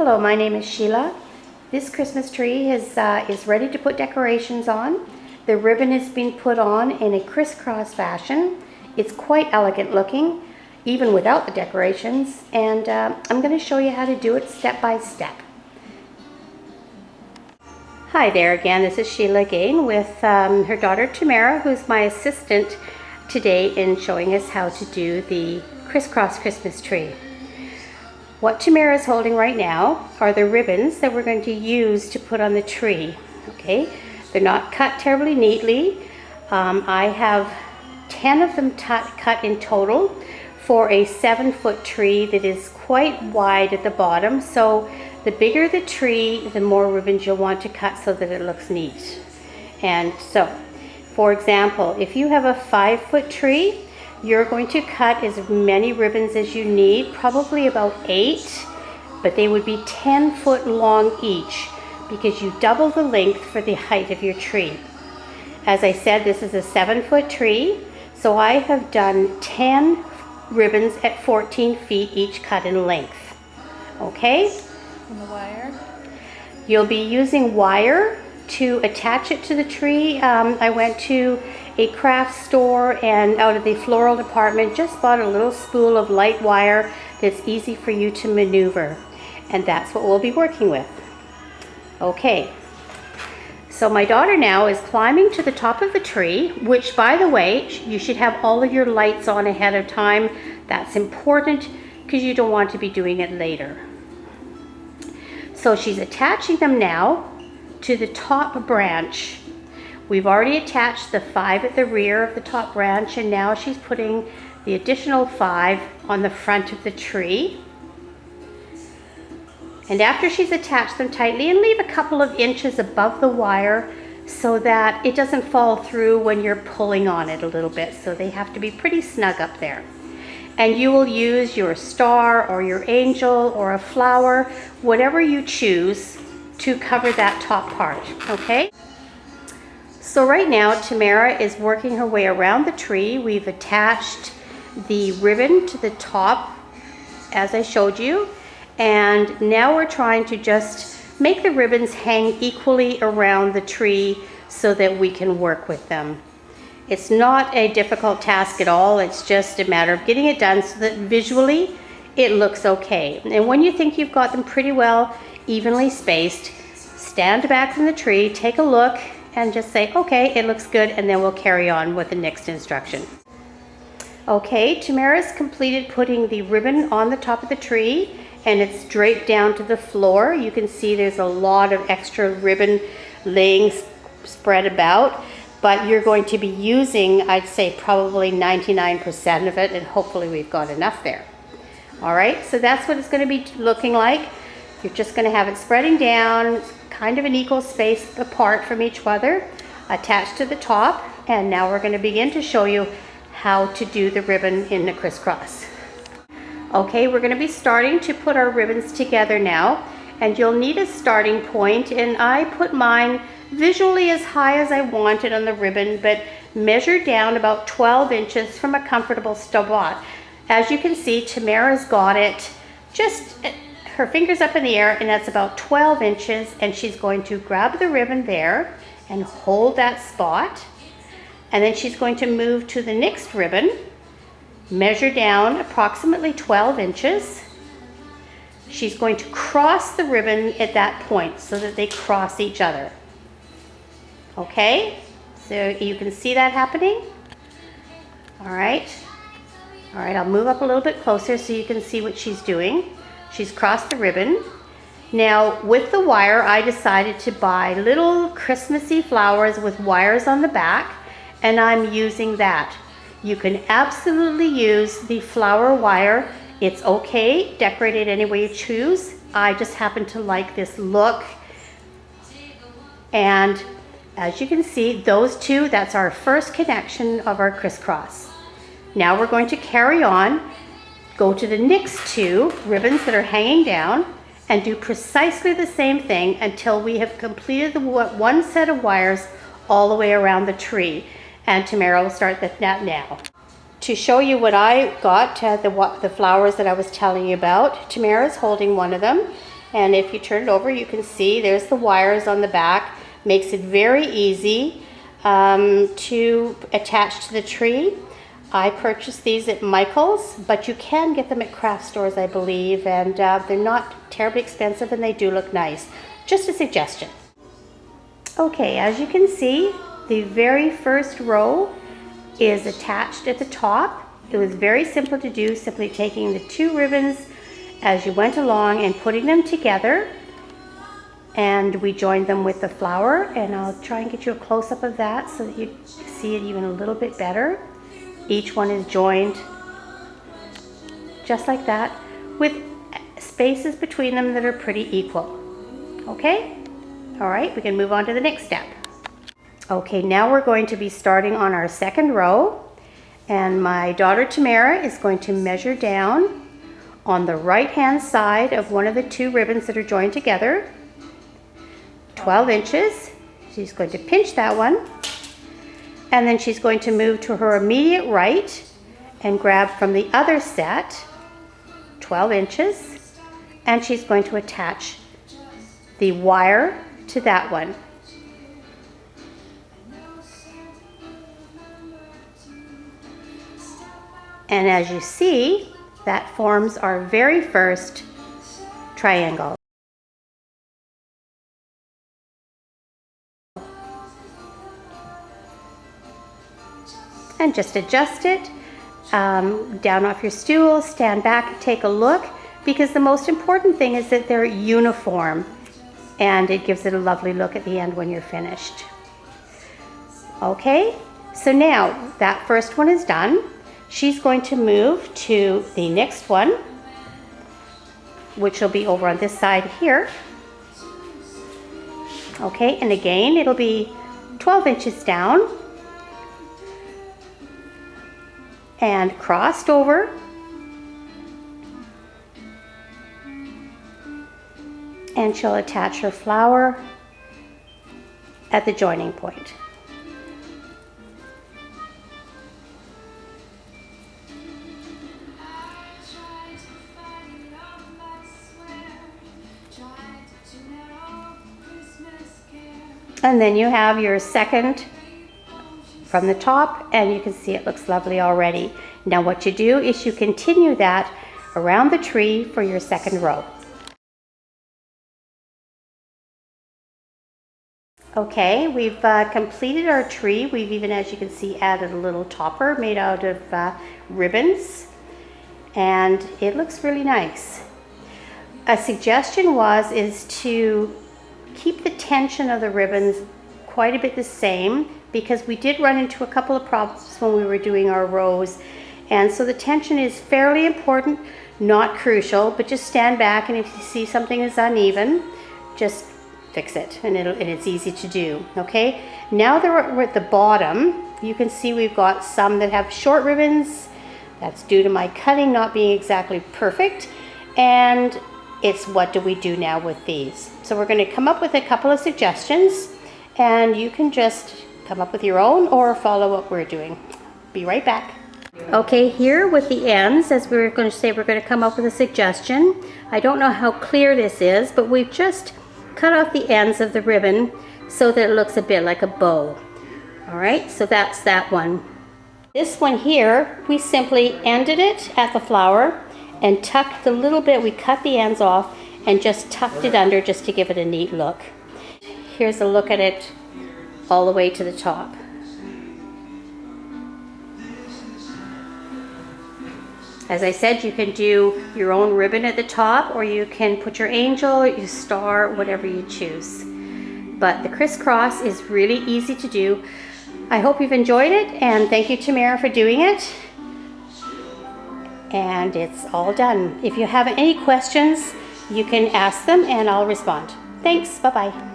Hello, my name is Sheila. This Christmas tree is ready to put decorations on. The ribbon has been put on in a crisscross fashion. It's quite elegant looking, even without the decorations, and I'm going to show you how to do it step by step. Hi there again, this is Sheila again with her daughter Tamara, who's my assistant today in showing us how to do the crisscross Christmas tree. What Tamara is holding right now are the ribbons that we're going to use to put on the tree. Okay, they're not cut terribly neatly. I have 10 of them cut in total for a 7-foot tree that is quite wide at the bottom. So the bigger the tree, the more ribbons you'll want to cut so that it looks neat. And so, for example, if you have a 5-foot tree, you're going to cut as many ribbons as you need, probably about 8, but they would be 10 foot long each because you double the length for the height of your tree. As I said, this is a 7-foot tree, so I have done 10 ribbons at 14 feet each cut in length. Okay? And the wire? You'll be using wire to attach it to the tree. I went to a craft store and out of the floral department just bought a little spool of light wire that's easy for you to maneuver, and that's what we'll be working with. Okay, so my daughter now is climbing to the top of the tree, which, by the way, you should have all of your lights on ahead of time. That's important because you don't want to be doing it later. So she's attaching them now to the top branch. We've already attached the 5 at the rear of the top branch, and now she's putting the additional 5 on the front of the tree. And after she's attached them tightly, and leave a couple of inches above the wire so that it doesn't fall through when you're pulling on it a little bit, so they have to be pretty snug up there. And you will use your star or your angel or a flower, whatever you choose, to cover that top part, okay? So right now, Tamara is working her way around the tree. We've attached the ribbon to the top, as I showed you, and now we're trying to just make the ribbons hang equally around the tree so that we can work with them. It's not a difficult task at all. It's just a matter of getting it done so that visually it looks okay. And when you think you've got them pretty well evenly spaced, stand back from the tree, take a look, and just say, okay, it looks good, and then we'll carry on with the next instruction. Okay, Tamara's completed putting the ribbon on the top of the tree, and it's draped down to the floor. You can see there's a lot of extra ribbon laying spread about, but you're going to be using, I'd say, probably 99% of it, and hopefully we've got enough there. All right, so that's what it's going to be looking like. You're just going to have it spreading down, kind of an equal space apart from each other, attached to the top, and now we're going to begin to show you how to do the ribbon in the crisscross. Okay, we're going to be starting to put our ribbons together now, and you'll need a starting point, and I put mine visually as high as I wanted on the ribbon, but measured down about 12 inches from a comfortable spot. As you can see, Tamara's got it just her fingers up in the air, and that's about 12 inches, and she's going to grab the ribbon there and hold that spot, and then she's going to move to the next ribbon, measure down approximately 12 inches. She's going to cross the ribbon at that point so that they cross each other. Okay, so you can see that happening. All right, I'll move up a little bit closer so you can see what she's doing. She's crossed the ribbon. Now, with the wire, I decided to buy little Christmassy flowers with wires on the back, and I'm using that. You can absolutely use the flower wire. It's okay, decorate it any way you choose. I just happen to like this look. And as you can see, those two, that's our first connection of our crisscross. Now we're going to carry on. Go to the next 2 ribbons that are hanging down and do precisely the same thing until we have completed the one set of wires all the way around the tree. And Tamara will start that now. To show you what I got, the flowers that I was telling you about, Tamara's holding one of them, And if you turn it over, you can see there's the wires on the back. Makes it very easy to attach to the tree. I purchased these at Michael's, but you can get them at craft stores, I believe, and they're not terribly expensive and they do look nice. Just a suggestion. Okay, as you can see, the very first row is attached at the top. It was very simple to do, simply taking the 2 ribbons as you went along and putting them together. And we joined them with the flower, and I'll try and get you a close-up of that so that you see it even a little bit better. Each one is joined just like that, with spaces between them that are pretty equal. Okay? All right, we can move on to the next step. Okay, now we're going to be starting on our second row, and my daughter Tamara is going to measure down on the right-hand side of one of the 2 ribbons that are joined together, 12 inches. She's going to pinch that one, and then she's going to move to her immediate right and grab from the other set 12 inches, and she's going to attach the wire to that one. And as you see, that forms our very first triangle. And just adjust it down off your stool, stand back, take a look, because the most important thing is that they're uniform, and it gives it a lovely look at the end when you're finished. Okay, so now that first one is done. She's going to move to the next one, which will be over on this side here. Okay, and again, it'll be 12 inches down and crossed over. And she'll attach her flower at the joining point. And then you have your second from the top, and you can see it looks lovely already. Now what you do is you continue that around the tree for your second row. Okay, we've completed our tree. We've even, as you can see, added a little topper made out of ribbons, and it looks really nice. A suggestion is to keep the tension of the ribbons quite a bit the same, because we did run into a couple of problems when we were doing our rows, and so the tension is fairly important, not crucial, but just stand back, and if you see something is uneven, just fix it, and it's easy to do. Okay, now that we're at the bottom, you can see we've got some that have short ribbons. That's due to my cutting not being exactly perfect, and it's what do we do now with these. So we're going to come up with a couple of suggestions, and you can just come up with your own or follow what we're doing. Be right back. Okay, here with the ends, as we were going to say, we're going to come up with a suggestion. I don't know how clear this is, but we've just cut off the ends of the ribbon so that it looks a bit like a bow. All right, so that's that one. This one here, we simply ended it at the flower and tucked the little bit, we cut the ends off and just tucked it under just to give it a neat look. Here's a look at it all the way to the top. As I said, you can do your own ribbon at the top, or you can put your angel, your star, whatever you choose. But the crisscross is really easy to do. I hope you've enjoyed it, and thank you, Tamara, for doing it. And it's all done. If you have any questions, you can ask them and I'll respond. Thanks, bye-bye.